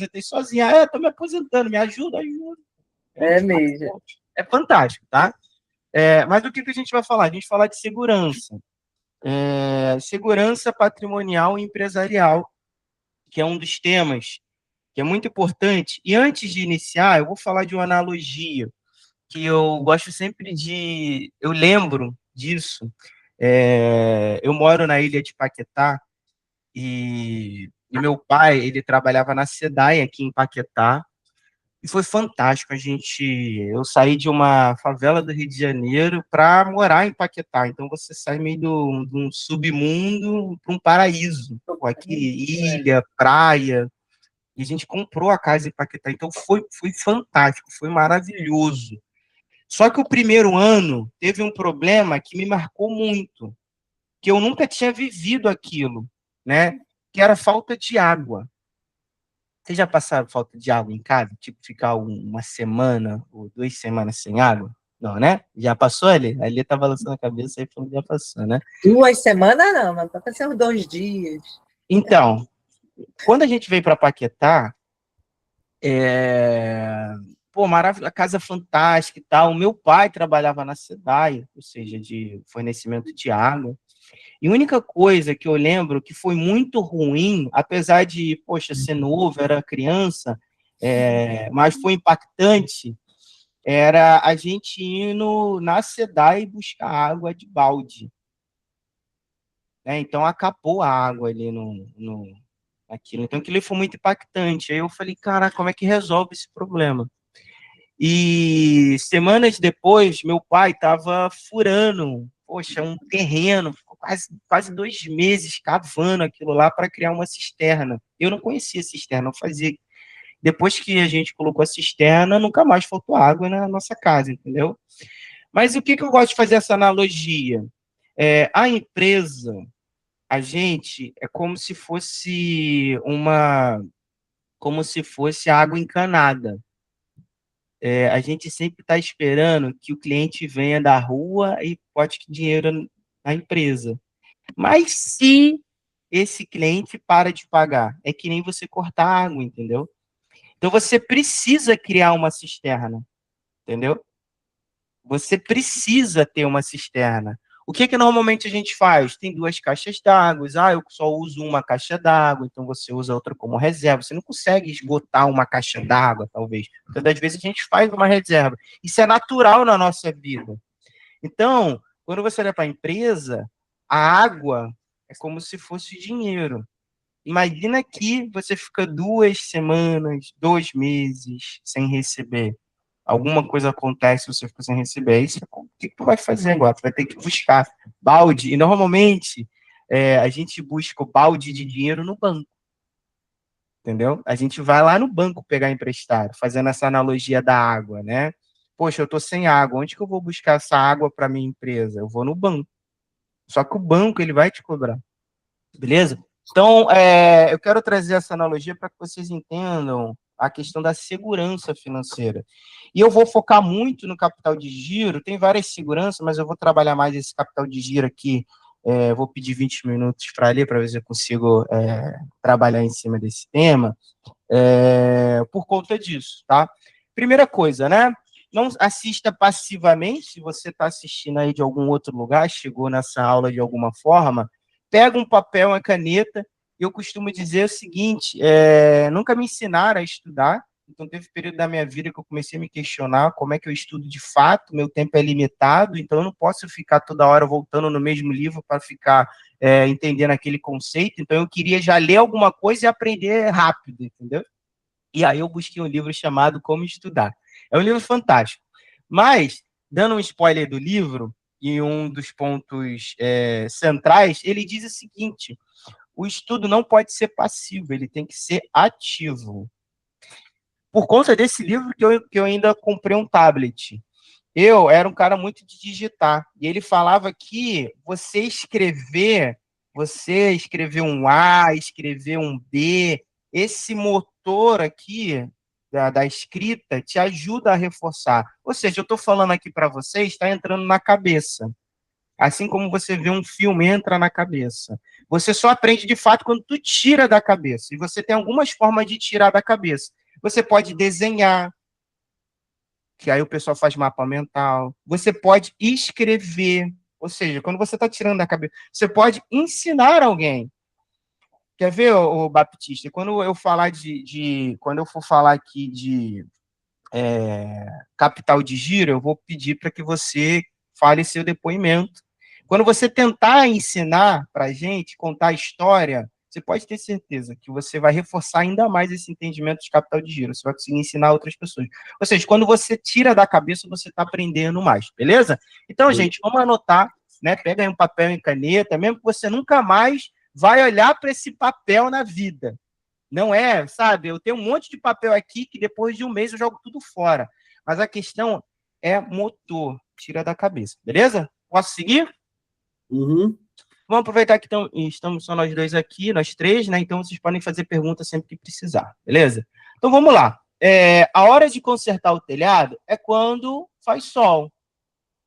aposentei sozinha. Ah, tô me aposentando, me ajuda, ajuda. É mesmo. É fantástico, tá? Mas do que a gente vai falar? A gente vai falar de segurança. Segurança patrimonial e empresarial, que é um dos temas que é muito importante. E antes de iniciar, eu vou falar de uma analogia que eu gosto sempre de. Eu lembro disso. Eu moro na ilha de Paquetá e meu pai, ele trabalhava na SEDAI aqui em Paquetá. E foi fantástico. Eu saí de uma favela do Rio de Janeiro para morar em Paquetá. Então você sai meio de um submundo para um paraíso. Pô, aqui, ilha, praia. E a gente comprou a casa em Paquetá. Então foi fantástico, foi maravilhoso. Só que o primeiro ano teve um problema que me marcou muito, que eu nunca tinha vivido aquilo, né? Que era falta de água. Vocês já passaram falta de água em casa? Tipo, ficar uma semana ou 2 semanas sem água? Não, né? Já passou ali? Ali tá balançando a cabeça e falando que já passou, né? 2 semanas não, mas pode ser uns 2 dias. Então, quando a gente veio para Paquetá, pô, maravilha, casa fantástica e tal. O meu pai trabalhava na SEDAI, ou seja, de fornecimento de água. E a única coisa que eu lembro que foi muito ruim, apesar de, poxa, ser novo, era criança, mas foi impactante, era a gente indo na SEDAI buscar água de balde. Né? Então, acabou a água ali naquilo. Então, aquilo foi muito impactante. Aí eu falei, cara, como é que resolve esse problema? E semanas depois, meu pai estava furando, poxa, um terreno, ficou quase 2 meses cavando aquilo lá para criar uma cisterna. Eu não conhecia cisterna, eu fazia. Depois que a gente colocou a cisterna, nunca mais faltou água na nossa casa, entendeu? Mas o que eu gosto de fazer essa analogia? A empresa, a gente, é como se fosse água encanada. A gente sempre está esperando que o cliente venha da rua e bote dinheiro na empresa. Mas se esse cliente para de pagar, é que nem você cortar água, entendeu? Então você precisa criar uma cisterna, entendeu? Você precisa ter uma cisterna. O que normalmente a gente faz? Tem 2 caixas d'água. Ah, eu só uso uma caixa d'água, então você usa outra como reserva. Você não consegue esgotar uma caixa d'água, talvez. Muitas das vezes a gente faz uma reserva. Isso é natural na nossa vida. Então, quando você olha para a empresa, a água é como se fosse dinheiro. Imagina que você fica 2 semanas, 2 meses sem receber. Alguma coisa acontece, você fica sem receber. Isso, o que tu vai fazer agora? Tu vai ter que buscar balde. E normalmente a gente busca o balde de dinheiro no banco, entendeu? A gente vai lá no banco pegar emprestado, fazendo essa analogia da água, né? Poxa, eu tô sem água. Onde que eu vou buscar essa água para minha empresa? Eu vou no banco. Só que o banco ele vai te cobrar. Beleza? Então, eu quero trazer essa analogia para que vocês entendam a questão da segurança financeira. E eu vou focar muito no capital de giro, tem várias seguranças, mas eu vou trabalhar mais esse capital de giro aqui. Vou pedir 20 minutos para ler, para ver se eu consigo trabalhar em cima desse tema, por conta disso, tá? Primeira coisa, né? Não assista passivamente, se você está assistindo aí de algum outro lugar, chegou nessa aula de alguma forma, pega um papel, uma caneta. Eu costumo dizer o seguinte: nunca me ensinaram a estudar, então teve um período da minha vida que eu comecei a me questionar como é que eu estudo de fato, meu tempo é limitado, então eu não posso ficar toda hora voltando no mesmo livro para ficar entendendo aquele conceito, então eu queria já ler alguma coisa e aprender rápido, entendeu? E aí eu busquei um livro chamado Como Estudar. É um livro fantástico. Mas, dando um spoiler do livro, e um dos pontos centrais, ele diz o seguinte: o estudo não pode ser passivo, ele tem que ser ativo. Por conta desse livro que eu ainda comprei um tablet. Eu era um cara muito de digitar, e ele falava que você escrever um A, escrever um B, esse motor aqui da escrita te ajuda a reforçar. Ou seja, eu estou falando aqui para vocês, está entrando na cabeça. Assim como você vê um filme, entra na cabeça. Você só aprende de fato quando tu tira da cabeça. E você tem algumas formas de tirar da cabeça. Você pode desenhar, que aí o pessoal faz mapa mental. Você pode escrever, ou seja, quando você está tirando da cabeça, você pode ensinar alguém. Quer ver, o Baptista? Quando eu falar quando eu for falar aqui de capital de giro, eu vou pedir para que você fale seu depoimento. Quando você tentar ensinar para a gente, contar a história, você pode ter certeza que você vai reforçar ainda mais esse entendimento de capital de giro. Você vai conseguir ensinar outras pessoas. Ou seja, quando você tira da cabeça, você está aprendendo mais, beleza? Então, gente, vamos anotar, né? Pega aí um papel e caneta, mesmo que você nunca mais vai olhar para esse papel na vida. Não é, sabe? Eu tenho um monte de papel aqui que depois de um mês eu jogo tudo fora. Mas a questão é motor, tira da cabeça, beleza? Posso seguir? Uhum. Vamos aproveitar que estamos só nós dois aqui, nós três, né? Então vocês podem fazer perguntas sempre que precisar, beleza? Então vamos lá. A hora de consertar o telhado é quando faz sol.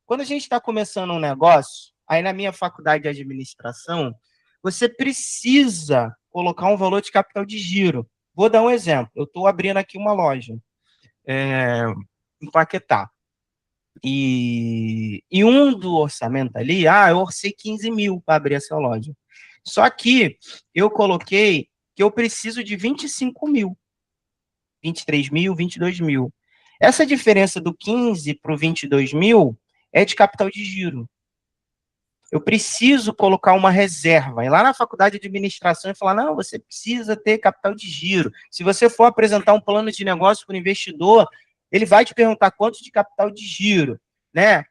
Quando a gente está começando um negócio, aí na minha faculdade de administração, você precisa colocar um valor de capital de giro. Vou dar um exemplo. Eu estou abrindo aqui uma loja em Paquetá. E um do orçamento ali, eu orcei 15 mil para abrir essa loja. Só que eu coloquei que eu preciso de 25 mil, 23 mil, 22 mil. Essa diferença do 15 para o 22 mil é de capital de giro. Eu preciso colocar uma reserva. E lá na faculdade de administração, eu falar, não, você precisa ter capital de giro. Se você for apresentar um plano de negócio para o investidor, ele vai te perguntar quanto de capital de giro, né?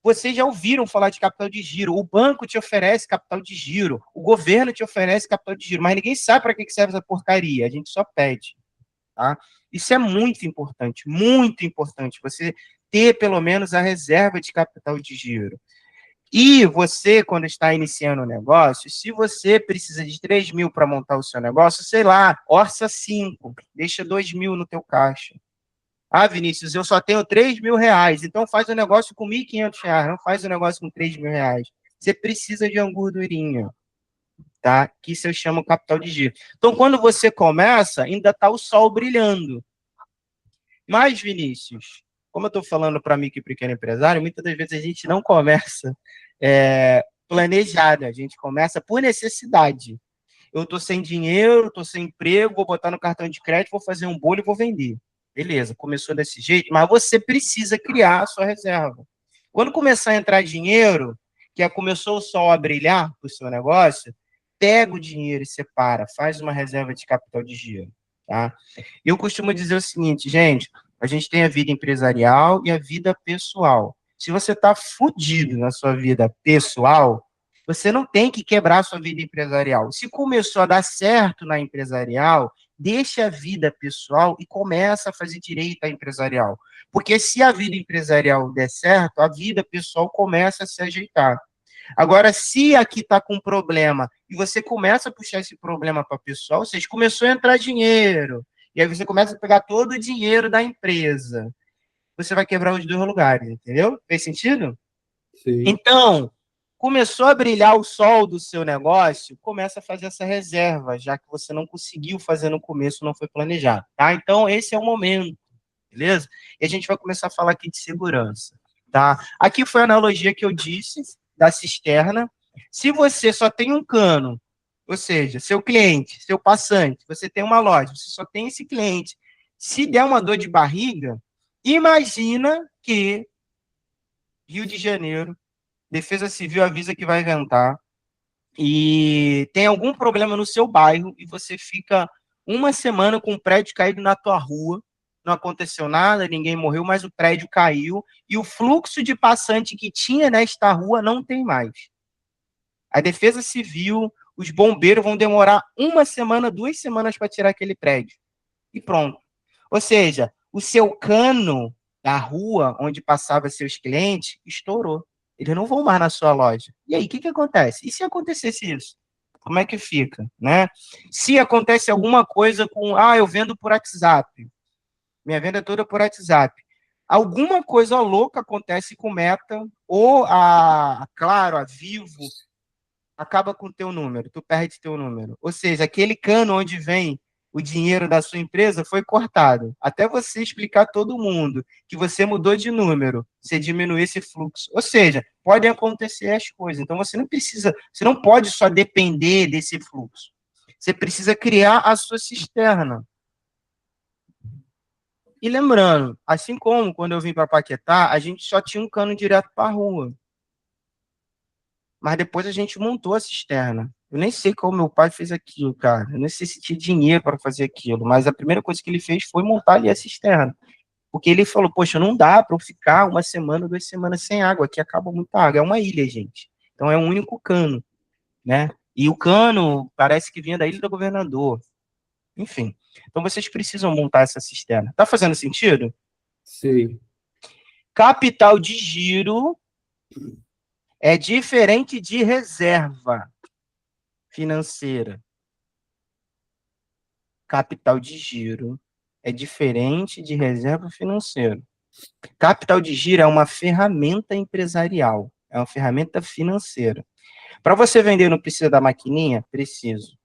Vocês já ouviram falar de capital de giro. O banco te oferece capital de giro. O governo te oferece capital de giro. Mas ninguém sabe para que serve essa porcaria. A gente só pede. Tá? Isso é muito importante. Muito importante. Você ter, pelo menos, a reserva de capital de giro. E você, quando está iniciando um negócio, se você precisa de 3 mil para montar o seu negócio, sei lá, orça 5, deixa 2 mil no teu caixa. Vinícius, eu só tenho 3 mil reais, então faz o negócio com 1.500 reais, não faz o negócio com 3 mil reais. Você precisa de uma gordurinha, tá? Que isso eu chamo capital de giro. Então, quando você começa, ainda está o sol brilhando. Mas, Vinícius, como eu estou falando para micro e pequeno empresário, muitas das vezes a gente não começa planejado, a gente começa por necessidade. Eu estou sem dinheiro, estou sem emprego, vou botar no cartão de crédito, vou fazer um bolo e vou vender. Beleza, começou desse jeito, mas você precisa criar a sua reserva. Quando começar a entrar dinheiro, começou o sol a brilhar para o seu negócio, pega o dinheiro e separa, faz uma reserva de capital de giro. Tá? Eu costumo dizer o seguinte, gente, a gente tem a vida empresarial e a vida pessoal. Se você está fudido na sua vida pessoal, você não tem que quebrar a sua vida empresarial. Se começou a dar certo na empresarial, deixa a vida pessoal e começa a fazer direito à empresarial. Porque se a vida empresarial der certo, a vida pessoal começa a se ajeitar. Agora, se aqui está com problema e você começa a puxar esse problema para o pessoal, ou seja, começou a entrar dinheiro, e aí você começa a pegar todo o dinheiro da empresa, você vai quebrar os dois lugares, entendeu? Fez sentido? Sim. Então, começou a brilhar o sol do seu negócio, começa a fazer essa reserva, já que você não conseguiu fazer no começo, não foi planejado, tá? Então, esse é o momento, beleza? E a gente vai começar a falar aqui de segurança, tá? Aqui foi a analogia que eu disse da cisterna. Se você só tem um cano, ou seja, seu cliente, seu passante, você tem uma loja, você só tem esse cliente, se der uma dor de barriga, imagina que Rio de Janeiro, Defesa Civil avisa que vai ventar e tem algum problema no seu bairro e você fica uma semana com um prédio caído na tua rua, não aconteceu nada, ninguém morreu, mas o prédio caiu e o fluxo de passante que tinha nesta rua não tem mais. A Defesa Civil, os bombeiros vão demorar uma semana, 2 semanas para tirar aquele prédio. E pronto. Ou seja, o seu cano da rua onde passava seus clientes estourou. Eles não vão mais na sua loja. E aí, o que acontece? E se acontecesse isso? Como é que fica, né? Se acontece alguma coisa com, eu vendo por WhatsApp. Minha venda é toda por WhatsApp. alguma coisa louca acontece com Meta, ou a Claro, a Vivo, acaba com o teu número, tu perde teu número. Ou seja, aquele cano onde vem o dinheiro da sua empresa foi cortado. Até você explicar a todo mundo que você mudou de número, você diminuir esse fluxo. Ou seja, podem acontecer as coisas. Então você não precisa, você não pode só depender desse fluxo. Você precisa criar a sua cisterna. E lembrando, assim como quando eu vim para Paquetá, a gente só tinha um cano direto para a rua. Mas depois a gente montou a cisterna. Eu nem sei como meu pai fez aquilo, cara. Eu nem sei se tinha dinheiro para fazer aquilo. Mas a primeira coisa que ele fez foi montar ali a cisterna. Porque ele falou, poxa, não dá para eu ficar uma semana, 2 semanas sem água. Aqui acaba muita água. É uma ilha, gente. Então é um único cano, né? E o cano parece que vinha da Ilha do Governador. Enfim. Então vocês precisam montar essa cisterna. Tá fazendo sentido? Sim. Capital de giro é diferente de reserva financeira. Capital de giro é diferente de reserva financeira. Capital de giro é uma ferramenta empresarial, é uma ferramenta financeira. Para você vender, não precisa da maquininha? Preciso.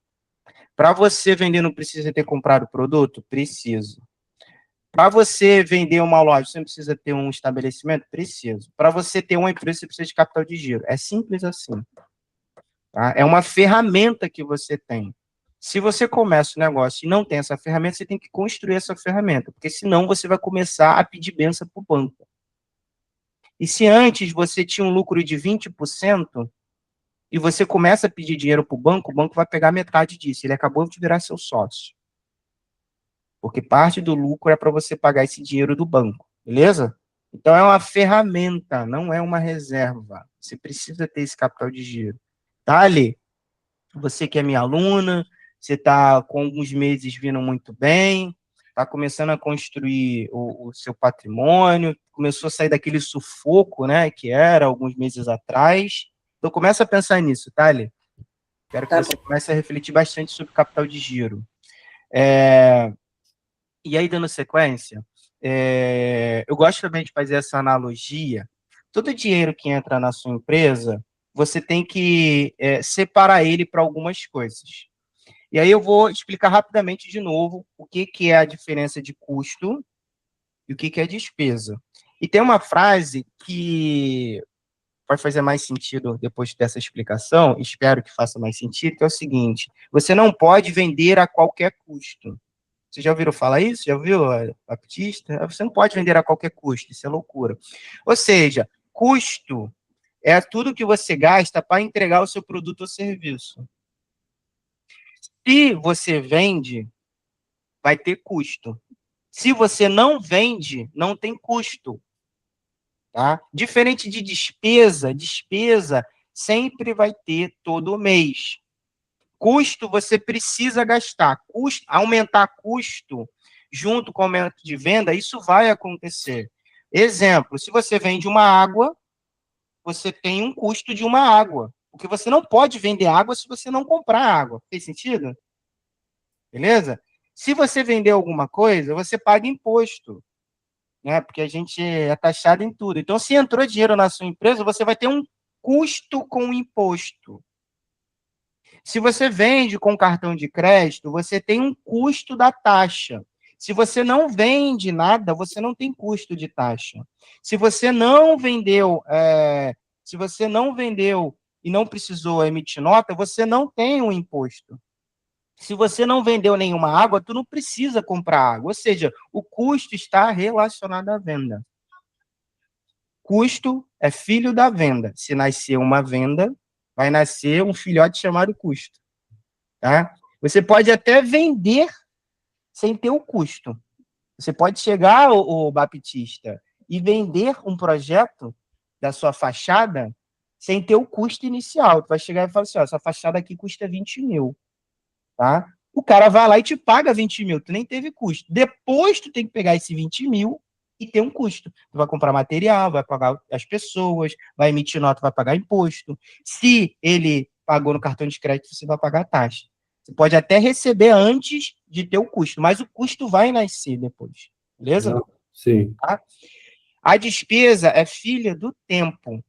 Para você vender, não precisa ter comprado o produto? Preciso. Para você vender uma loja, você não precisa ter um estabelecimento? Preciso. Para você ter uma empresa, você precisa de capital de giro. É simples assim. Tá? É uma ferramenta que você tem. Se você começa o negócio e não tem essa ferramenta, você tem que construir essa ferramenta, porque senão você vai começar a pedir benção para o banco. E se antes você tinha um lucro de 20% e você começa a pedir dinheiro para o banco vai pegar metade disso. Ele acabou de virar seu sócio. Porque parte do lucro é para você pagar esse dinheiro do banco, beleza? Então é uma ferramenta, não é uma reserva. Você precisa ter esse capital de giro. Tá, Ali? Você que é minha aluna, você está com alguns meses vindo muito bem, está começando a construir o seu patrimônio, começou a sair daquele sufoco, né, que era alguns meses atrás. Então começa a pensar nisso, tá, Ali? Quero que Tá você bom. comece a refletir bastante sobre capital de giro. E aí, dando sequência, eu gosto também de fazer essa analogia. Todo dinheiro que entra na sua empresa, você tem que separar ele para algumas coisas. E aí eu vou explicar rapidamente de novo o que é a diferença de custo e o que é despesa. E tem uma frase que vai fazer mais sentido depois dessa explicação, espero que faça mais sentido, que é o seguinte: você não pode vender a qualquer custo. Vocês já ouviram falar isso? Já ouviu, Baptista? Você não pode vender a qualquer custo, isso é loucura. Ou seja, custo é tudo que você gasta para entregar o seu produto ou serviço. Se você vende, vai ter custo. Se você não vende, não tem custo. Tá? Diferente de despesa, despesa sempre vai ter todo mês. Custo você precisa gastar. Custo, aumentar custo junto com o aumento de venda, isso vai acontecer. Exemplo, se você vende uma água, você tem um custo de uma água. Porque você não pode vender água se você não comprar água. Fez sentido? Beleza? Se você vender alguma coisa, você paga imposto, né? Porque a gente é taxado em tudo. Então, se entrou dinheiro na sua empresa, você vai ter um custo com imposto. Se você vende com cartão de crédito, você tem um custo da taxa. Se você não vende nada, você não tem custo de taxa. Se você não vendeu, e não precisou emitir nota, você não tem um imposto. Se você não vendeu nenhuma água, tu não precisa comprar água. Ou seja, o custo está relacionado à venda. Custo é filho da venda. Se nascer uma venda, vai nascer um filhote chamado custo. Tá? Você pode até vender sem ter o custo. Você pode chegar, o Baptista, e vender um projeto da sua fachada sem ter o custo inicial. Tu vai chegar e falar assim, ó, essa fachada aqui custa 20 mil. Tá? O cara vai lá e te paga 20 mil, tu nem teve custo. Depois tu tem que pegar esse 20 mil e ter um custo. Tu vai comprar material, vai pagar as pessoas, vai emitir nota, vai pagar imposto. Se ele pagou no cartão de crédito, você vai pagar a taxa. Você pode até receber antes de ter o custo, mas o custo vai nascer depois. Beleza? Sim. Tá? A despesa é filha do tempo.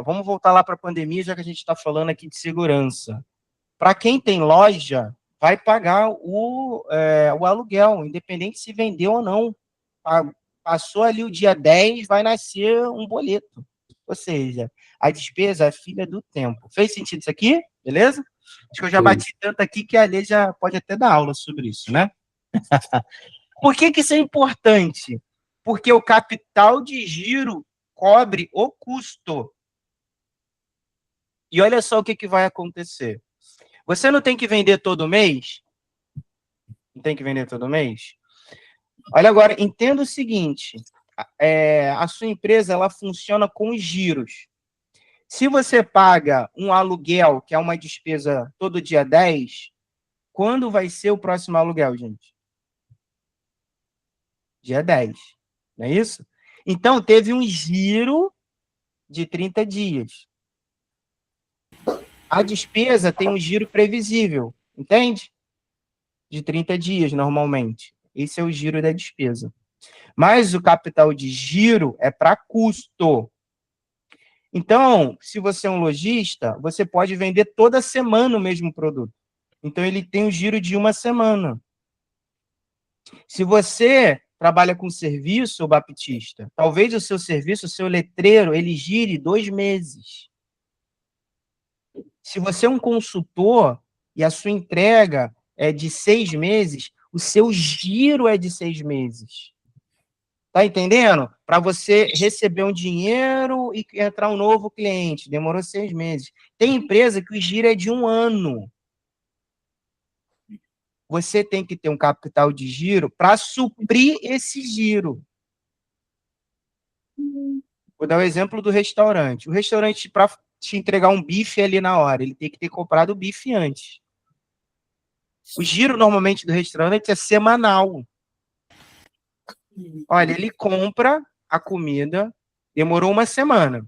Vamos voltar lá para a pandemia, já que a gente está falando aqui de segurança. Para quem tem loja, vai pagar o aluguel, independente se vendeu ou não. Passou ali o dia 10, vai nascer um boleto. Ou seja, a despesa é filha do tempo. Fez sentido isso aqui? Beleza? Acho que eu já bati tanto aqui que a Lê já pode até dar aula sobre isso, né? Por que isso é importante? Porque o capital de giro cobre o custo. E olha só o que vai acontecer. Você não tem que vender todo mês? Não tem que vender todo mês? Olha agora, entenda o seguinte, a sua empresa ela funciona com giros. Se você paga um aluguel, que é uma despesa todo dia 10, quando vai ser o próximo aluguel, gente? Dia 10, não é isso? Então, teve um giro de 30 dias. A despesa tem um giro previsível, entende? De 30 dias, normalmente. Esse é o giro da despesa. Mas o capital de giro é para custo. Então, se você é um lojista, você pode vender toda semana o mesmo produto. Então, ele tem um giro de uma semana. Se você trabalha com serviço, Baptista, talvez o seu serviço, o seu letreiro, ele gire 2 meses. Se você é um consultor e a sua entrega é de 6 meses, o seu giro é de 6 meses. Tá entendendo? Para você receber um dinheiro e entrar um novo cliente, demorou 6 meses. Tem empresa que o giro é de 1 ano. Você tem que ter um capital de giro para suprir esse giro. Vou dar o exemplo do restaurante. O restaurante, para te entregar um bife ali na hora, ele tem que ter comprado o bife antes. O giro, normalmente, do restaurante é semanal. Olha, ele compra a comida, demorou uma semana.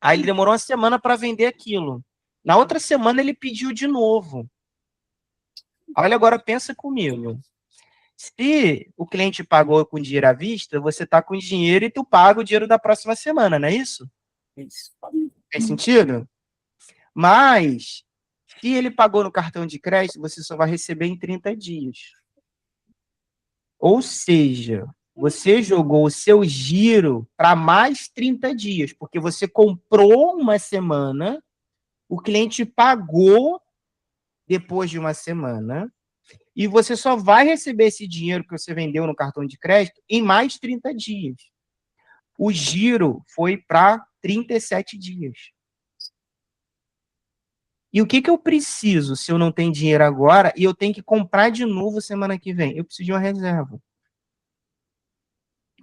Aí ele demorou uma semana para vender aquilo. Na outra semana, ele pediu de novo. Olha, agora pensa comigo. Se o cliente pagou com dinheiro à vista, você está com dinheiro e tu paga o dinheiro da próxima semana, não é isso? Isso. Faz sentido? Mas, se ele pagou no cartão de crédito, você só vai receber em 30 dias. Ou seja, você jogou o seu giro para mais 30 dias, porque você comprou uma semana, o cliente pagou depois de uma semana, e você só vai receber esse dinheiro que você vendeu no cartão de crédito em mais 30 dias. O giro foi para 37 dias. E o que eu preciso se eu não tenho dinheiro agora e eu tenho que comprar de novo semana que vem? Eu preciso de uma reserva.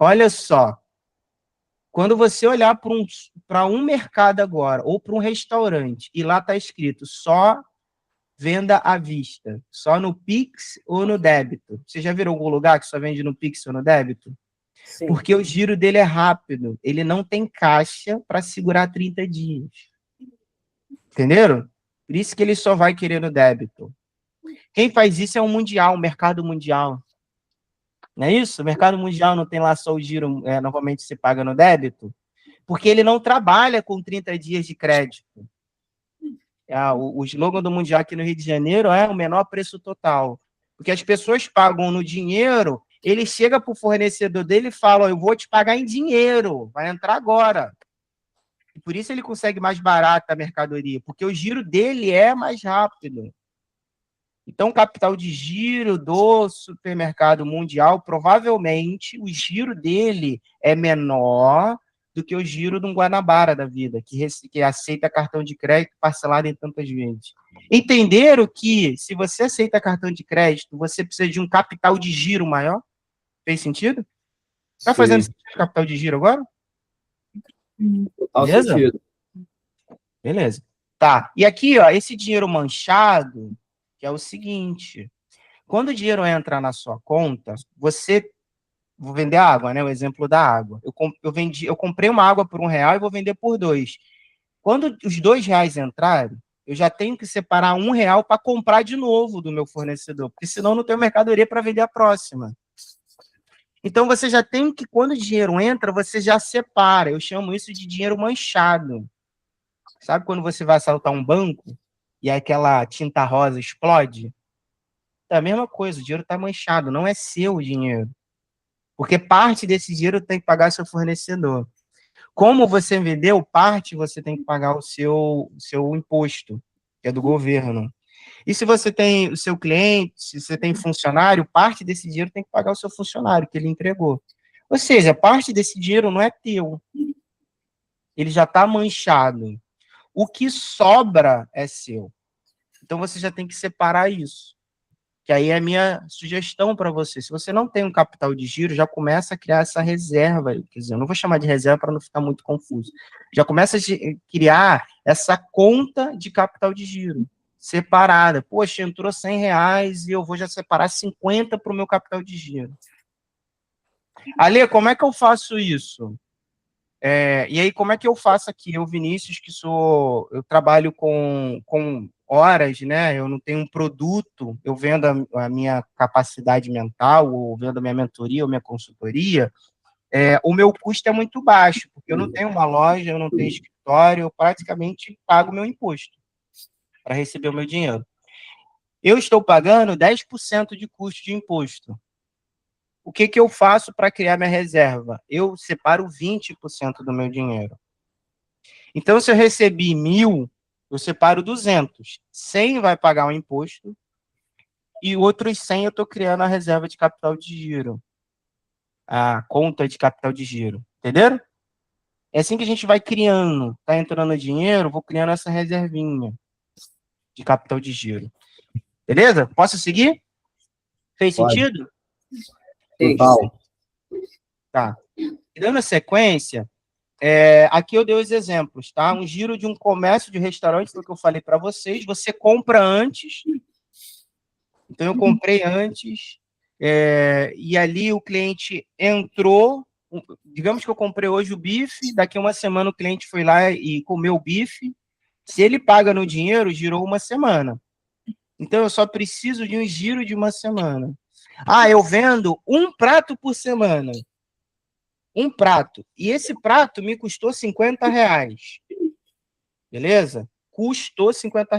Olha só. Quando você olhar para um mercado agora, ou para um restaurante, e lá está escrito só venda à vista, só no Pix ou no débito. Você já viu algum lugar que só vende no Pix ou no débito? Sim. Porque o giro dele é rápido. Ele não tem caixa para segurar 30 dias. Entenderam? Por isso que ele só vai querer no débito. Quem faz isso é o mundial, o mercado mundial. Não é isso? O mercado mundial não tem lá só o giro, normalmente se paga no débito, porque ele não trabalha com 30 dias de crédito. O slogan do mundial aqui no Rio de Janeiro é o menor preço total. Porque as pessoas pagam no dinheiro, ele chega para o fornecedor dele e fala, eu vou te pagar em dinheiro, vai entrar agora. E por isso ele consegue mais barata a mercadoria, porque o giro dele é mais rápido. Então, o capital de giro do supermercado mundial, provavelmente, o giro dele é menor do que o giro de um Guanabara da vida, que aceita cartão de crédito parcelado em tantas vezes. Entenderam que, se você aceita cartão de crédito, você precisa de um capital de giro maior? Fez sentido? Está fazendo sentido o capital de giro agora? Total Beleza? sentido. Beleza. Tá. E aqui, ó, esse dinheiro manchado, que é o seguinte, quando o dinheiro entra na sua conta, vou vender água, né? O exemplo da água. Eu comprei uma água por R$1 e vou vender por 2. Quando os R$2 entrarem, eu já tenho que separar R$1 para comprar de novo do meu fornecedor, porque senão não tenho mercadoria para vender a próxima. Então, você já tem que, quando o dinheiro entra, você já separa. Eu chamo isso de dinheiro manchado. Sabe quando você vai assaltar um banco e aquela tinta rosa explode? É a mesma coisa, o dinheiro está manchado, não é seu o dinheiro. Porque parte desse dinheiro tem que pagar seu fornecedor. Como você vendeu, parte você tem que pagar o seu imposto, que é do governo. E se você tem o seu cliente, se você tem funcionário, parte desse dinheiro tem que pagar o seu funcionário, que ele entregou. Ou seja, parte desse dinheiro não é teu. Ele já está manchado. O que sobra é seu. Então você já tem que separar isso. Que aí é a minha sugestão para você. Se você não tem um capital de giro, já começa a criar essa reserva. Quer dizer, eu não vou chamar de reserva para não ficar muito confuso. Já começa a criar essa conta de capital de giro separada. Poxa, entrou R$ 100 e eu vou já separar 50 para o meu capital de giro. Ale, como é que eu faço isso? E aí, como é que eu faço aqui? Eu, Vinícius, eu trabalho com horas, né? Eu não tenho um produto, eu vendo a minha capacidade mental, ou vendo a minha mentoria, ou minha consultoria, o meu custo é muito baixo, porque eu não tenho uma loja, eu não tenho escritório, eu praticamente pago o meu imposto para receber o meu dinheiro. Eu estou pagando 10% de custo de imposto. O que eu faço para criar minha reserva? Eu separo 20% do meu dinheiro. Então, se eu recebi 1.000, eu separo 200. 100 vai pagar o imposto e outros 100 eu estou criando a reserva de capital de giro, a conta de capital de giro. Entenderam? É assim que a gente vai criando. Tá entrando dinheiro, vou criando essa reservinha de capital de giro. Beleza? Posso seguir? Fez Pode. sentido? Total. Tá. E dando sequência, aqui eu dei os exemplos, tá? Um giro de um comércio de restaurante, foi o que eu falei para vocês. Você compra antes. Então, eu comprei antes, e ali o cliente entrou. Digamos que eu comprei hoje o bife, daqui a uma semana o cliente foi lá e comeu o bife. Se ele paga no dinheiro, girou uma semana. Então, eu só preciso de um giro de uma semana. Ah, eu vendo um prato por semana. Um prato. E esse prato me custou R$ 50. Beleza? Custou R$ 50.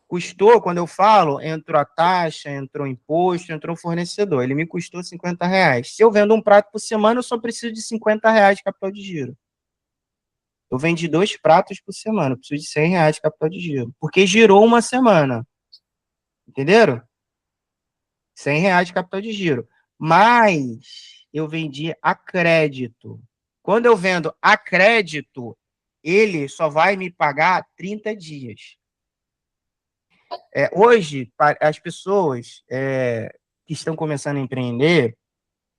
Custou, quando eu falo, entrou a taxa, entrou o imposto, entrou o fornecedor. Ele me custou R$ 50. Se eu vendo um prato por semana, eu só preciso de R$ 50 de capital de giro. Eu vendi 2 pratos por semana, eu preciso de R$ 100 de capital de giro. Porque girou uma semana. Entenderam? R$ 100 de capital de giro. Mas eu vendi a crédito. Quando eu vendo a crédito, ele só vai me pagar 30 dias. Hoje, as pessoas que estão começando a empreender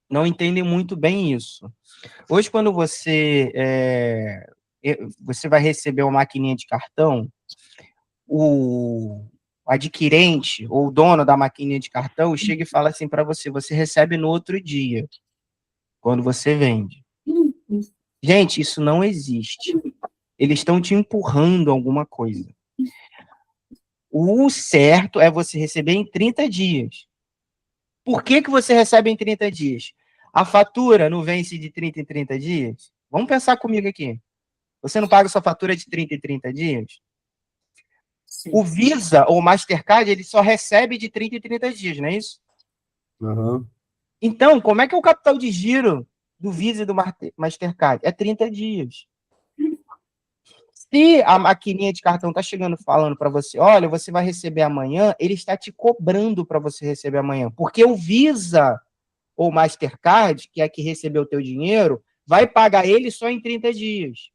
não entendem muito bem isso. Hoje, quando você vai receber uma maquininha de cartão, o adquirente ou o dono da maquininha de cartão chega e fala assim para você, você recebe no outro dia, quando você vende. Gente, isso não existe. Eles estão te empurrando alguma coisa. O certo é você receber em 30 dias. Por que você recebe em 30 dias? A fatura não vence de 30 em 30 dias? Vamos pensar comigo aqui. Você não paga sua fatura de 30 em 30 dias? Sim. O Visa ou o Mastercard, ele só recebe de 30 em 30 dias, não é isso? Uhum. Então, como é que é o capital de giro do Visa e do Mastercard? É 30 dias. Se a maquininha de cartão está chegando falando para você, olha, você vai receber amanhã, ele está te cobrando para você receber amanhã. Porque o Visa ou Mastercard, que é que recebeu o teu dinheiro, vai pagar ele só em 30 dias.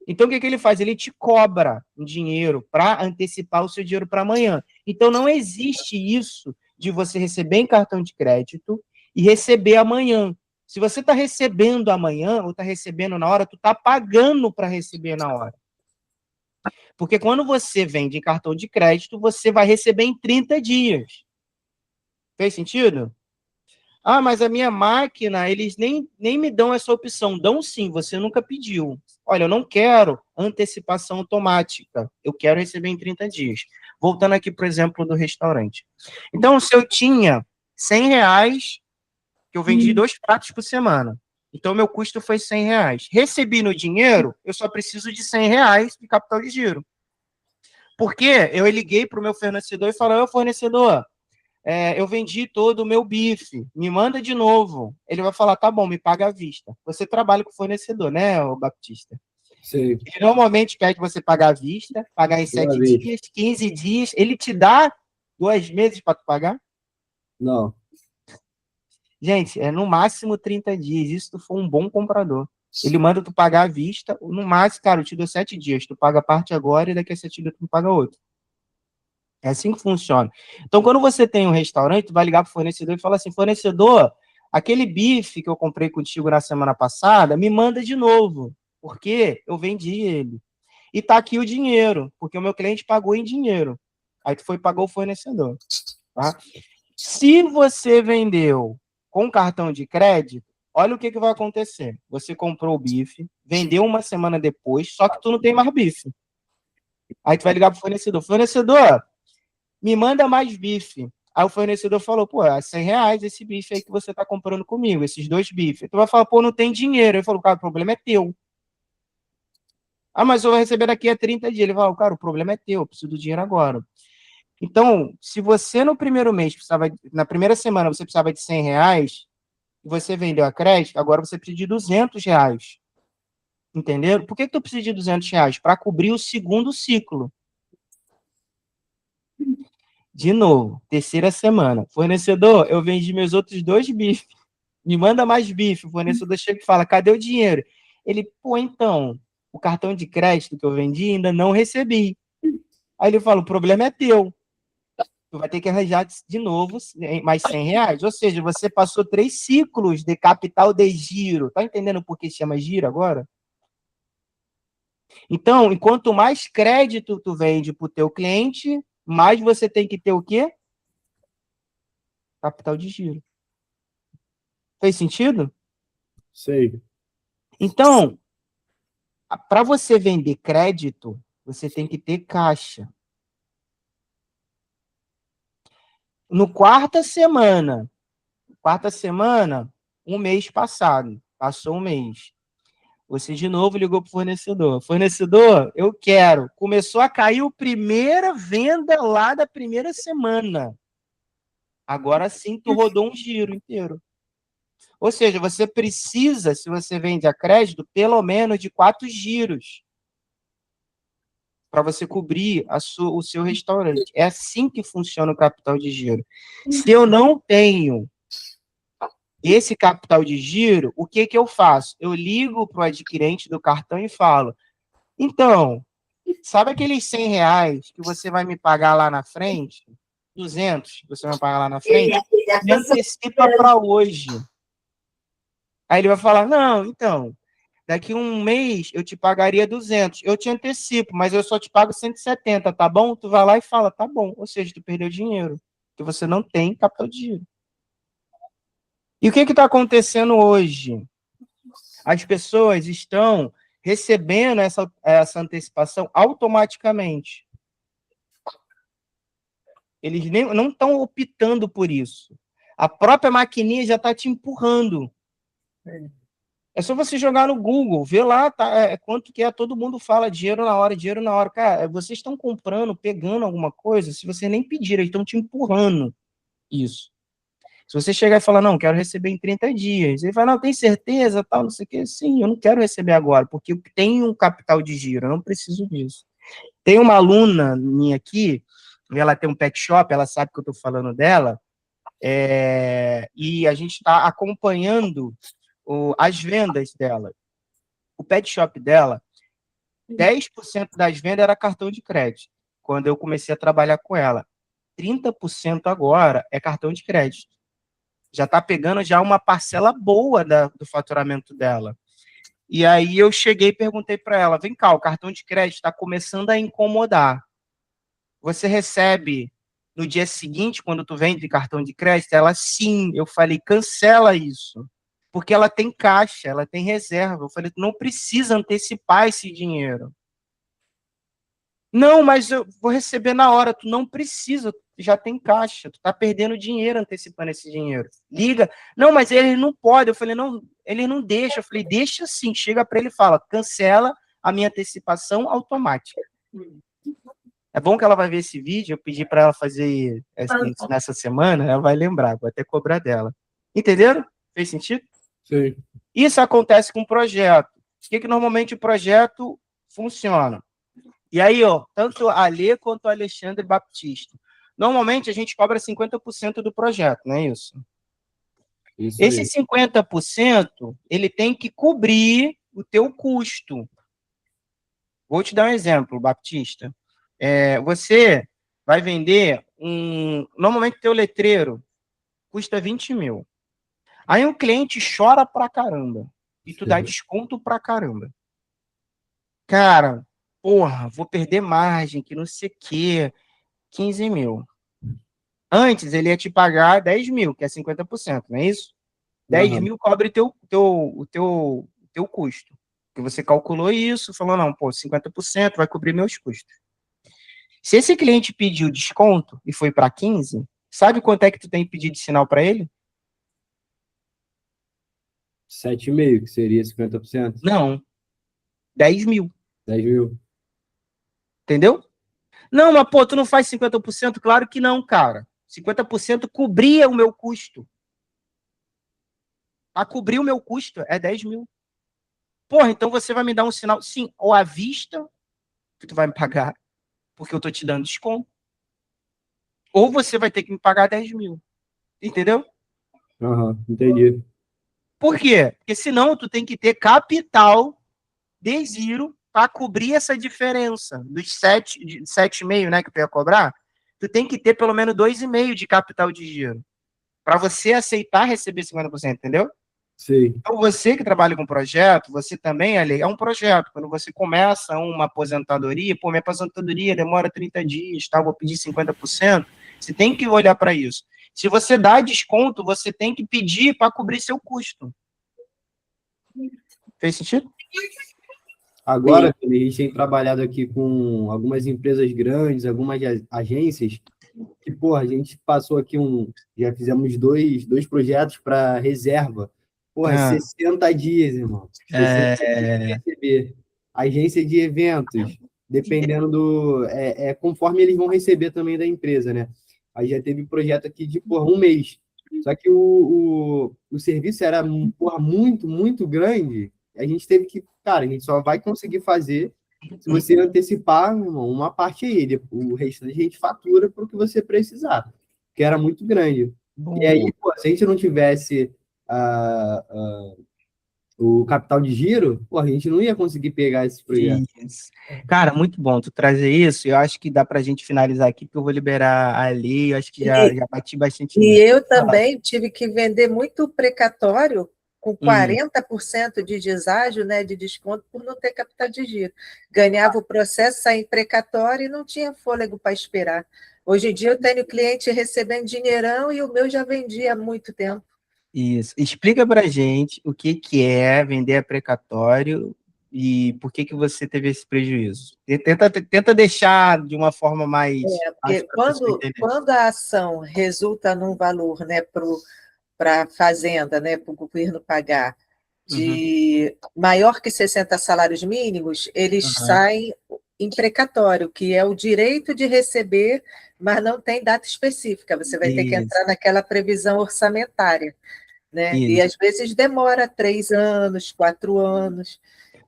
Então, o que ele faz? Ele te cobra um dinheiro para antecipar o seu dinheiro para amanhã. Então, não existe isso de você receber em cartão de crédito e receber amanhã. Se você está recebendo amanhã ou está recebendo na hora, tu está pagando para receber na hora. Porque quando você vende em cartão de crédito, você vai receber em 30 dias. Fez sentido? Ah, mas a minha máquina, eles nem me dão essa opção. Dão sim, você nunca pediu. Olha, eu não quero antecipação automática. Eu quero receber em 30 dias. Voltando aqui para o exemplo do restaurante. Então, se eu tinha R$ 100 que eu vendi 2 pratos por semana. Então, meu custo foi R$ 100. Recebi no dinheiro, eu só preciso de R$ 100 de capital de giro. Porque eu liguei para o meu fornecedor e falei, ô fornecedor, eu vendi todo o meu bife, me manda de novo. Ele vai falar, tá bom, me paga à vista. Você trabalha com o fornecedor, né, ô Baptista? Sim. Ele normalmente pede você pagar à vista, pagar em 7 dias, 15 dias. Ele te dá 2 meses para tu pagar? Não. Gente, é no máximo 30 dias. Isso tu for um bom comprador. Ele manda tu pagar à vista, no máximo, cara, eu te dou 7 dias. Tu paga a parte agora e daqui a 7 dias tu paga outra. É assim que funciona. Então, quando você tem um restaurante, tu vai ligar pro fornecedor e fala assim, fornecedor, aquele bife que eu comprei contigo na semana passada, me manda de novo, porque eu vendi ele. E tá aqui o dinheiro, porque o meu cliente pagou em dinheiro. Aí tu foi e pagou o fornecedor, tá? Se você vendeu com cartão de crédito, olha o que vai acontecer. Você comprou o bife, vendeu uma semana depois, só que tu não tem mais bife. Aí tu vai ligar pro fornecedor. Fornecedor, me manda mais bife. Aí o fornecedor falou, pô, é R$ 100 esse bife aí que você tá comprando comigo, esses 2 bifes. Tu vai falar, pô, não tem dinheiro. Ele falou, cara, o problema é teu. Ah, mas eu vou receber daqui a 30 dias. Ele falou, cara, o problema é teu, eu preciso do dinheiro agora. Então, se você no primeiro mês precisava, na primeira semana você precisava de R$ 100, e você vendeu a crédito, agora você precisa de R$ 200. Entenderam? Por que tu precisa de R$ 200? Para cobrir o segundo ciclo. De novo, terceira semana. Fornecedor, eu vendi meus outros 2 bifes. Me manda mais bife. O fornecedor chega e fala, cadê o dinheiro? Ele, pô, então, o cartão de crédito que eu vendi ainda não recebi. Aí ele fala, o problema é teu. Tu vai ter que arranjar de novo mais R$ 100. Ou seja, você passou 3 ciclos de capital de giro. Tá entendendo por que chama giro agora? Então, enquanto mais crédito tu vende para o teu cliente, mais você tem que ter o quê? Capital de giro. Fez sentido? Sei. Então, para você vender crédito, você tem que ter caixa. No quarta semana, um mês passado, passou um mês. Você de novo ligou para o fornecedor. Fornecedor, eu quero. Começou a cair a primeira venda lá da primeira semana. Agora sim, tu rodou um giro inteiro. Ou seja, você precisa, se você vende a crédito, pelo menos de 4 giros para você cobrir o seu restaurante. É assim que funciona o capital de giro. Se eu não tenho esse capital de giro, o que eu faço? Eu ligo para o adquirente do cartão e falo, então, sabe aqueles R$ 100 que você vai me pagar lá na frente? 200 que você vai pagar lá na frente? Me antecipa para hoje. Aí ele vai falar, não, então, daqui um mês eu te pagaria 200. Eu te antecipo, mas eu só te pago 170, tá bom? Tu vai lá e fala, tá bom. Ou seja, tu perdeu dinheiro, porque você não tem capital de giro. E o que está acontecendo hoje? As pessoas estão recebendo essa antecipação automaticamente. Eles não estão optando por isso. A própria maquininha já está te empurrando. É só você jogar no Google, ver lá quanto que é, todo mundo fala dinheiro na hora, dinheiro na hora. Cara, vocês estão comprando, pegando alguma coisa, se você nem pedir, eles estão te empurrando isso. Se você chegar e falar, não, quero receber em 30 dias, ele fala, não, tem certeza, tal, não sei o quê. Sim, eu não quero receber agora, porque eu tenho um capital de giro, eu não preciso disso. Tem uma aluna minha aqui, ela tem um pet shop, ela sabe que eu estou falando dela, e a gente está acompanhando as vendas dela. O pet shop dela, 10% das vendas era cartão de crédito, quando eu comecei a trabalhar com ela. 30% agora é cartão de crédito. Já está pegando já uma parcela boa do faturamento dela. E aí eu cheguei e perguntei para ela, vem cá, o cartão de crédito está começando a incomodar. Você recebe no dia seguinte, quando tu vende cartão de crédito? Ela, sim. Eu falei, cancela isso. Porque ela tem caixa, ela tem reserva. Eu falei, tu não precisa antecipar esse dinheiro. Não, mas eu vou receber na hora. Tu não precisa, tu já tem caixa. Tu tá perdendo dinheiro antecipando esse dinheiro. Liga. Não, mas ele não pode. Eu falei, não, ele não deixa. Eu falei, deixa sim. Chega para ele e fala, cancela a minha antecipação automática. É bom que ela vai ver esse vídeo. Eu pedi para ela fazer isso nessa semana. Ela vai lembrar. Vou até cobrar dela. Entenderam? Fez sentido? Sim. Isso acontece com o projeto. O que normalmente o projeto funciona? E aí, ó, tanto a Alê quanto o Alexandre Baptista. Normalmente a gente cobra 50% do projeto, não é isso? Isso Esse aí. 50%, ele tem que cobrir o teu custo. Vou te dar um exemplo, Baptista. Você vai vender normalmente o teu letreiro custa 20 mil. Aí um cliente chora pra caramba. E tu dá desconto pra caramba. Cara, porra, vou perder margem, que não sei o quê. 15 mil. Antes ele ia te pagar 10 mil, que é 50%, não é isso? 10 Aham. mil cobre o teu custo. Porque você calculou isso, falou, não, pô, 50% vai cobrir meus custos. Se esse cliente pediu desconto e foi para 15, sabe quanto é que tu tem que pedir de sinal para ele? 7,5, que seria 50%. Não, 10 mil, 10.000. entendeu? Não, mas pô, tu não faz 50%? Claro que não, cara. 50% cobria o meu custo. A cobrir o meu custo é 10 mil. Porra, então você vai me dar um sinal, sim, ou à vista, que tu vai me pagar, porque eu tô te dando desconto, ou você vai ter que me pagar 10 mil. Entendeu? Aham, entendi. Por quê? Porque senão tu tem que ter capital de giro para cobrir essa diferença dos 7,5, né, que tu ia cobrar. Tu tem que ter pelo menos 2,5 de capital de giro para você aceitar receber 50%, entendeu? Sei. Então, você que trabalha com projeto, você também, Ali, é um projeto. Quando você começa uma aposentadoria, pô, minha aposentadoria demora 30 dias, tá? Vou pedir 50%. Você tem que olhar para isso. Se você dá desconto, você tem que pedir para cobrir seu custo. Fez sentido? Agora, a gente tem trabalhado aqui com algumas empresas grandes, algumas agências, que, porra, a gente passou aqui já fizemos dois projetos para reserva. Porra, Ah, 60 dias, irmão. 60 dias para é, receber. Agência de eventos, dependendo conforme eles vão receber também da empresa, né? Aí já teve projeto aqui de, porra, um mês. Só que o serviço era, porra, muito, muito grande. A gente teve que, cara, a gente só vai conseguir fazer se você antecipar, irmão, uma parte aí, o restante a gente fatura para o que você precisar, que era muito grande. E aí, boa. pô, se a gente não tivesse ah, ah, o capital de giro, pô, a gente não ia conseguir pegar esse projeto. Isso. Cara, muito bom tu trazer isso. Eu acho que dá pra gente finalizar aqui, porque eu vou liberar a lei. Eu acho que já, E, já bati bastante e nisso. eu Ah, também tive que vender muito precatório com uhum, 40% de deságio, né, de desconto por não ter capital de giro. Ganhava o processo, saía em precatório e não tinha fôlego para esperar. Hoje em dia eu tenho cliente recebendo dinheirão e o meu já vendia há muito tempo. isso. Explica pra gente o que que é vender a precatório e por que que você teve esse prejuízo. Tenta deixar de uma forma mais Porque fácil para a pessoa entender. quando a ação resulta num valor, né, para a fazenda, né, para o governo pagar, Uhum, de maior que 60 salários mínimos, eles uhum, saem em precatório, que é o direito de receber, mas não tem data específica. Você vai ter que isso, entrar naquela previsão orçamentária, né? E isso. às vezes demora 3 anos, 4 anos.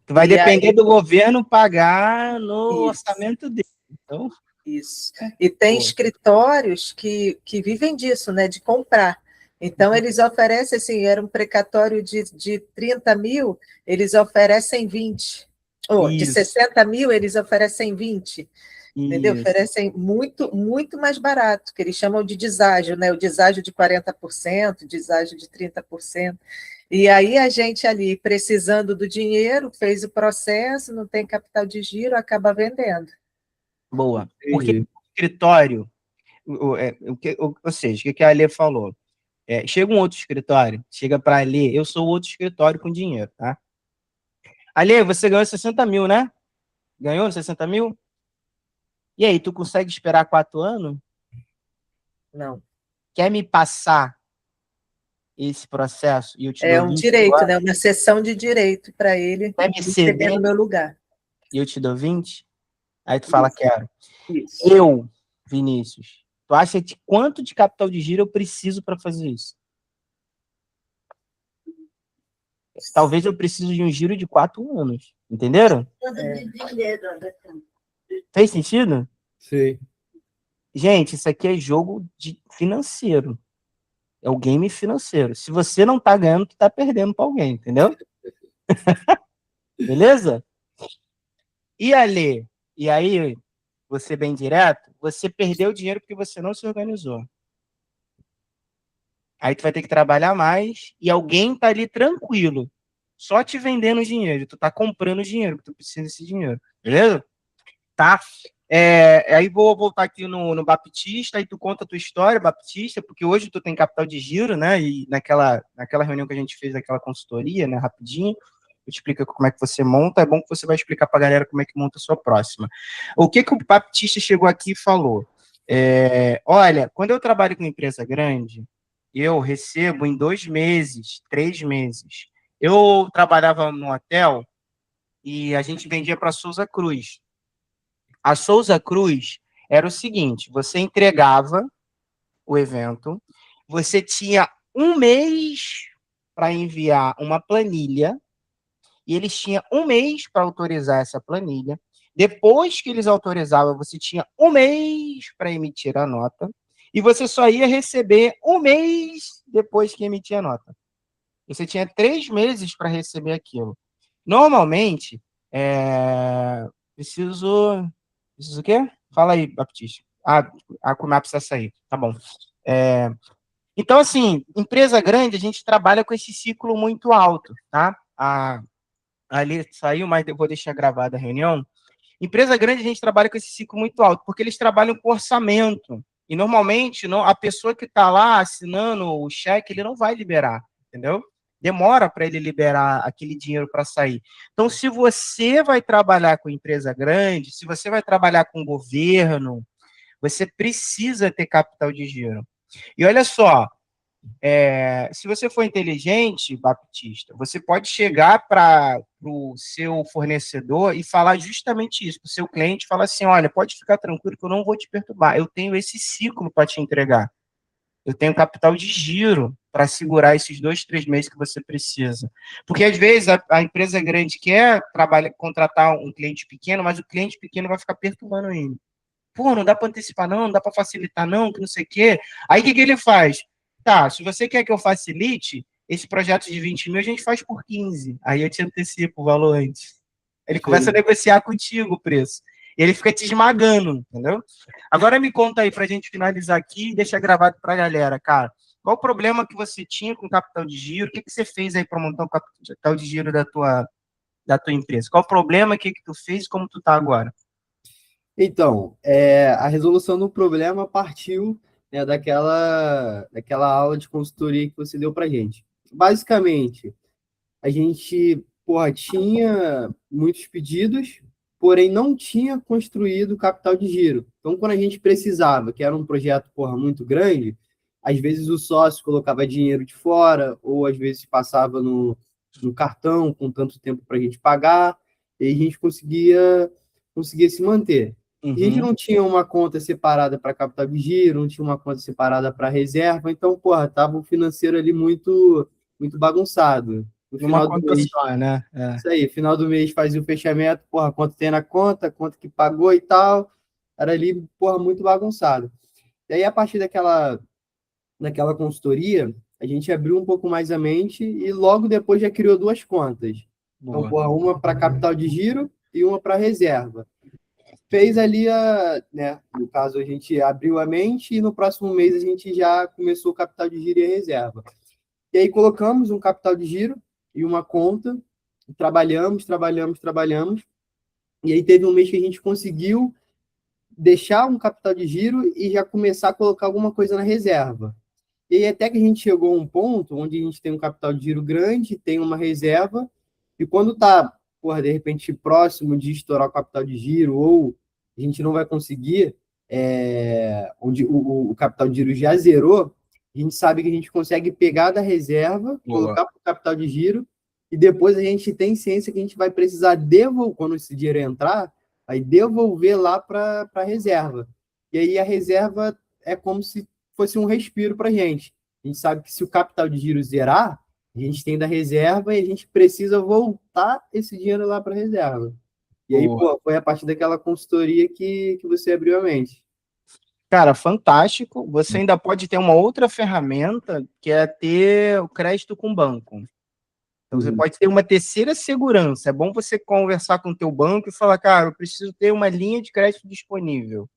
Tu vai E depender aí, do governo pagar no isso. orçamento dele. Então, Isso. E tem pô, escritórios que vivem disso, né, de comprar. Então, eles oferecem, assim, era um precatório de 30 mil, eles oferecem 20. Ou de isso, 60 mil, eles oferecem 20. Entendeu? isso. Oferecem muito, muito mais barato, que eles chamam de deságio, né? O deságio de 40%, deságio de 30%. E aí a gente ali, precisando do dinheiro, fez o processo, não tem capital de giro, acaba vendendo. Boa. Porque Entendi. o escritório, ou seja, o que a Alê falou? Chega um outro escritório, chega para Alê, eu sou outro escritório com dinheiro, tá? Alê, você ganhou 60 mil, né? Ganhou 60 mil? E aí, tu consegue esperar 4 anos? Não. Quer me passar esse processo e eu te É dou um 20 direito, agora? né? Uma cessão de direito para ele Quer me receber ceder no meu lugar. e eu te dou 20? Aí tu fala, Isso, quero. isso. Eu, Vinícius, tu acha de quanto de capital de giro eu preciso para fazer isso? Talvez eu precise de um giro de 4 anos. Entenderam? Fez sentido? Sei. Gente, isso aqui é jogo financeiro. É o game financeiro. Se você não tá ganhando, tu tá perdendo para alguém, entendeu? Beleza? E ali, e aí, você bem direto, você perdeu dinheiro porque você não se organizou. Aí tu vai ter que trabalhar mais e alguém tá ali tranquilo, só te vendendo dinheiro. Tu tá comprando dinheiro, porque tu precisa desse dinheiro. Beleza? Tá? Aí vou voltar aqui no Baptista, aí tu conta a tua história, Baptista, porque hoje tu tem capital de giro, né? E naquela reunião que a gente fez, aquela consultoria, né? Rapidinho, explica como é que você monta, é bom que você vai explicar para a galera como é que monta a sua próxima. O que o Baptista chegou aqui e falou? Olha, quando eu trabalho com empresa grande, eu recebo em 2 meses, 3 meses. Eu trabalhava no hotel e a gente vendia para a Souza Cruz. A Souza Cruz era o seguinte: você entregava o evento, você tinha 1 mês para enviar uma planilha, e eles tinham 1 mês para autorizar essa planilha. Depois que eles autorizavam, você tinha 1 mês para emitir a nota, e você só ia receber 1 mês depois que emitir a nota. Você tinha 3 meses para receber aquilo. Normalmente, preciso. Preciso o quê? Fala aí, Baptista. A Cumar precisa sair. Tá bom. Então, assim, empresa grande, a gente trabalha com esse ciclo muito alto, tá? Ali saiu, mas eu vou deixar gravada a reunião. Empresa grande, a gente trabalha com esse ciclo muito alto, porque eles trabalham com orçamento. E normalmente não, a pessoa que está lá assinando o cheque, ele não vai liberar, entendeu? Demora para ele liberar aquele dinheiro para sair. Então, se você vai trabalhar com empresa grande, se você vai trabalhar com governo, você precisa ter capital de giro. E olha só, se você for inteligente, Baptista, você pode chegar para o seu fornecedor e falar justamente isso, para o seu cliente, falar assim, olha, pode ficar tranquilo que eu não vou te perturbar, eu tenho esse ciclo para te entregar, eu tenho capital de giro para segurar esses 2, 3 meses que você precisa. Porque às vezes a empresa grande quer contratar um cliente pequeno, mas o cliente pequeno vai ficar perturbando ele. Pô, não dá para antecipar não dá para facilitar não, que não sei o quê. Aí o que ele faz? Tá, se você quer que eu facilite, esse projeto de 20 mil a gente faz por 15. Aí eu te antecipo o valor antes. Ele começa a Sei. negociar contigo o preço. E ele fica te esmagando, entendeu? Agora me conta aí, para a gente finalizar aqui e deixar gravado para a galera, cara. Qual o problema que você tinha com o capital de giro? O que você fez aí para montar o capital de giro da tua empresa? Qual o problema, o que tu fez e como tu tá agora? Então, a resolução do problema partiu, né, daquela aula de consultoria que você deu para gente. Basicamente, a gente, porra, tinha muitos pedidos, porém não tinha construído o capital de giro. Então, quando a gente precisava, que era um projeto, porra, muito grande, às vezes o sócio colocava dinheiro de fora, ou às vezes passava no cartão com tanto tempo para a gente pagar, e a gente conseguia se manter. A gente Uhum. não tinha uma conta separada para capital de giro, não tinha uma conta separada para reserva, então, porra, tava o financeiro ali muito, muito bagunçado. No Numa final do conta mês, só, né? isso aí, final do mês fazia o fechamento, porra, quanto tem na conta, quanto que pagou e tal, era ali, porra, muito bagunçado. E aí, a partir daquela consultoria, a gente abriu um pouco mais a mente e logo depois já criou duas contas. Então, Boa. porra, uma para capital de giro e uma para reserva. Fez ali né, no caso, a gente abriu a mente e no próximo mês a gente já começou o capital de giro e a reserva. E aí colocamos um capital de giro e uma conta, trabalhamos. E aí teve um mês que a gente conseguiu deixar um capital de giro e já começar a colocar alguma coisa na reserva. E aí até que a gente chegou a um ponto onde a gente tem um capital de giro grande, tem uma reserva, e quando está, de repente, próximo de estourar o capital de giro ou a gente não vai conseguir, onde o capital de giro já zerou, a gente sabe que a gente consegue pegar da reserva, Boa. colocar para o capital de giro, e depois a gente tem ciência que a gente vai precisar devolver, quando esse dinheiro entrar, aí devolver lá para a reserva. E aí a reserva é como se fosse um respiro para a gente. A gente sabe que se o capital de giro zerar, a gente tem da reserva e a gente precisa voltar esse dinheiro lá para a reserva. E aí, Boa. pô, foi a partir daquela consultoria que você abriu a mente. Cara, fantástico. Você ainda pode ter uma outra ferramenta, que é ter o crédito com banco. Então, você Uhum. pode ter uma terceira segurança. É bom você conversar com o teu banco e falar, cara, eu preciso ter uma linha de crédito disponível.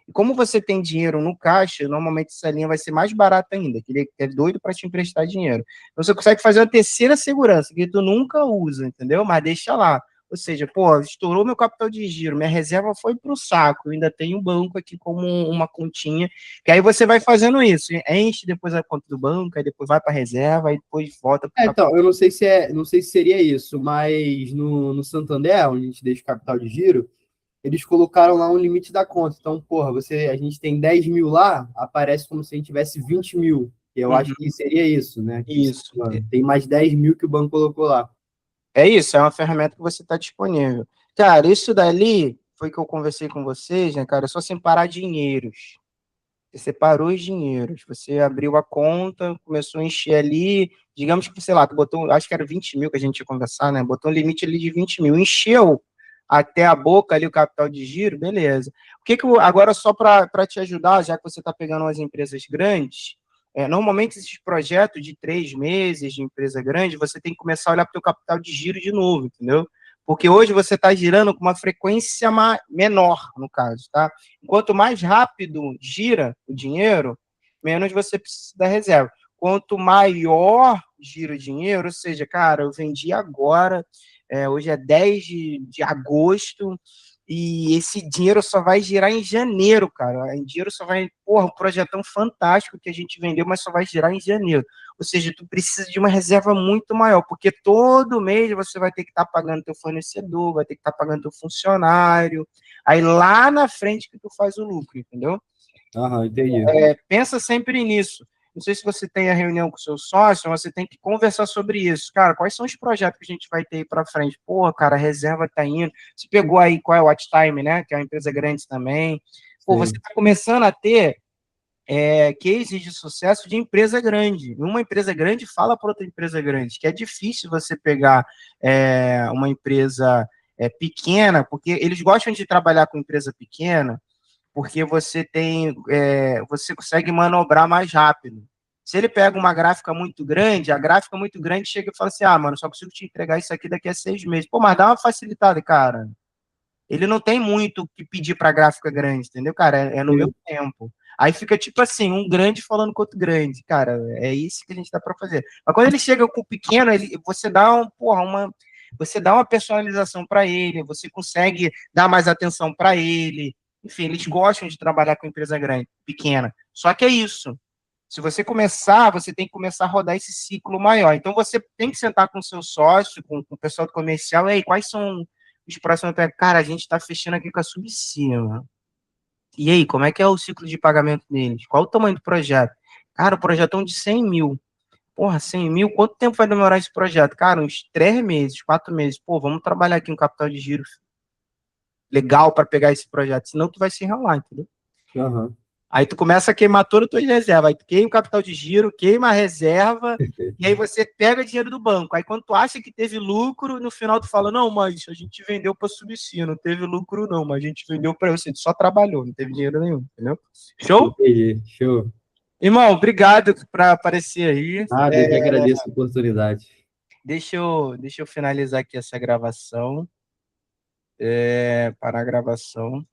E como você tem dinheiro no caixa, normalmente essa linha vai ser mais barata ainda, que ele é doido para te emprestar dinheiro. Então você consegue fazer uma terceira segurança, que tu nunca usa, entendeu? Mas deixa lá. Ou seja, pô, estourou meu capital de giro, minha reserva foi para o saco, eu ainda tenho um banco aqui como uma continha, que aí você vai fazendo isso, enche depois a conta do banco, aí depois vai para a reserva, aí depois volta para o capital. Então, eu não sei se seria isso, mas no Santander, onde a gente deixa o capital de giro, eles colocaram lá um limite da conta. Então, porra, a gente tem 10 mil lá, aparece como se a gente tivesse 20 mil. E eu acho que Uhum, seria isso, né? Que você tá isso. falando. Tem mais 10 mil que o banco colocou lá. É isso, é uma ferramenta que você está disponível. Cara, isso dali foi que eu conversei com vocês, né, cara? É só separar dinheiros. Você separou os dinheiros, você abriu a conta, começou a encher ali, digamos que, sei lá, tu botou, acho que era 20 mil que a gente ia conversar, né? Botou um limite ali de 20 mil, encheu até a boca ali o capital de giro, beleza. Agora, só para te ajudar, já que você está pegando umas empresas grandes, normalmente esses projetos de 3 meses de empresa grande, você tem que começar a olhar para o teu capital de giro de novo, entendeu? Porque hoje você está girando com uma frequência menor, no caso, tá? Quanto mais rápido gira o dinheiro, menos você precisa da reserva. Quanto maior gira o dinheiro, ou seja, cara, eu vendi agora, hoje é 10 de agosto, e esse dinheiro só vai girar em janeiro, cara. Em dinheiro só vai. Porra, um projetão fantástico que a gente vendeu, mas só vai girar em janeiro. Ou seja, tu precisa de uma reserva muito maior, porque todo mês você vai ter que estar pagando teu fornecedor, vai ter que estar pagando teu funcionário. Aí lá na frente que tu faz o lucro, entendeu? Aham, entendi. Pensa sempre nisso. Não sei se você tem a reunião com o seu sócio, mas você tem que conversar sobre isso. Cara, quais são os projetos que a gente vai ter aí para frente? Pô, cara, a reserva tá indo. Você pegou aí qual é o Watch Time, né? Que é uma empresa grande também. Pô, você Sim. está começando a ter cases de sucesso de empresa grande. Uma empresa grande fala para outra empresa grande, que é difícil você pegar uma empresa pequena, porque eles gostam de trabalhar com empresa pequena, porque você consegue manobrar mais rápido. Se ele pega uma gráfica muito grande, a gráfica muito grande chega e fala assim: ah, mano, só consigo te entregar isso aqui daqui a 6 meses. Pô, mas dá uma facilitada, cara. Ele não tem muito o que pedir para gráfica grande, entendeu, cara? É no meu Sim. tempo. Aí fica tipo assim, um grande falando com outro grande, cara. É isso que a gente dá para fazer. Mas quando ele chega com o pequeno, você dá você dá uma personalização para ele, você consegue dar mais atenção para ele. Enfim, eles gostam de trabalhar com empresa grande, pequena. Só que é isso. Se você começar, você tem que começar a rodar esse ciclo maior. Então você tem que sentar com o seu sócio, com o pessoal do comercial, e aí, quais são os próximos? Cara, a gente está fechando aqui com a Subcima. E aí, como é que é o ciclo de pagamento deles? Qual o tamanho do projeto? Cara, o projeto é um de 100 mil. Porra, 100 mil, quanto tempo vai demorar esse projeto? Cara, uns 3 meses, 4 meses. Pô, vamos trabalhar aqui um capital de giro legal para pegar esse projeto, senão tu vai se enrolar, entendeu? Aham. Aí tu começa a queimar todas as tuas reservas. Aí tu queima o capital de giro, queima a reserva, e aí você pega dinheiro do banco. Aí quando tu acha que teve lucro, no final tu fala, não, mas a gente vendeu para subsídio, não teve lucro não, mas a gente vendeu para você, só trabalhou, não teve dinheiro nenhum, entendeu? Show? Entendi. Show. Irmão, obrigado por aparecer aí. Nada, eu que agradeço a oportunidade. Deixa eu finalizar aqui essa gravação. Parar a gravação.